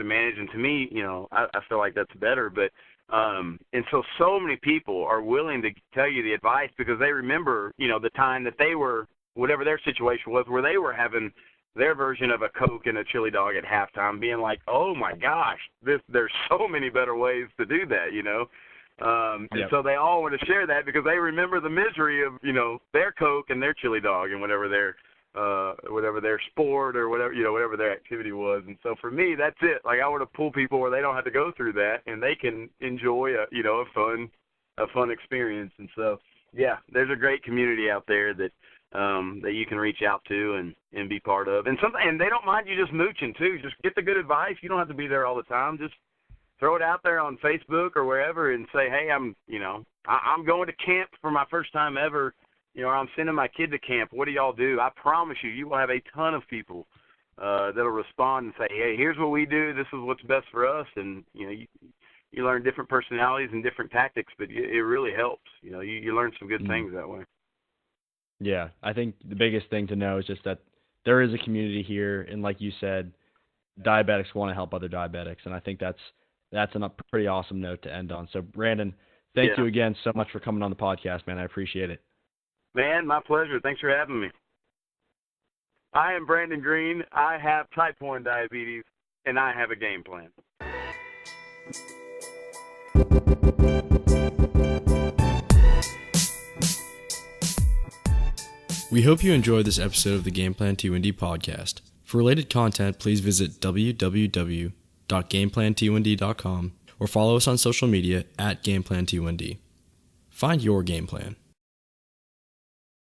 manage. And to me, I feel like that's better. But, and so many people are willing to tell you the advice because they remember, the time that they were, whatever their situation was, where they were having their version of a Coke and a chili dog at halftime, being like, oh my gosh, there's so many better ways to do that, And so they all want to share that because they remember the misery of, their Coke and their chili dog and whatever their sport or whatever their activity was. And so for me, that's it. Like, I want to pull people where they don't have to go through that and they can enjoy a fun experience. And so, yeah, there's a great community out there that you can reach out to and be part of. And they don't mind you just mooching too. Just get the good advice. You don't have to be there all the time. Just throw it out there on Facebook or wherever and say, hey, I'm going to camp for my first time ever. Or I'm sending my kid to camp. What do y'all do? I promise you will have a ton of people that'll respond and say, hey, here's what we do. This is what's best for us. And, you learn different personalities and different tactics, but it really helps. You learn some good things that way. Yeah, I think the biggest thing to know is just that there is a community here. And like you said, diabetics want to help other diabetics. And I think that's a pretty awesome note to end on. So, Brandon, thank you again so much for coming on the podcast, man. I appreciate it. Man, my pleasure. Thanks for having me. I am Brandon Green. I have type 1 diabetes, and I have a game plan. We hope you enjoyed this episode of the Game Plan T1D Podcast. For related content, please visit www.gameplant1d.com or follow us on social media @GamePlanT1D. Find your game plan.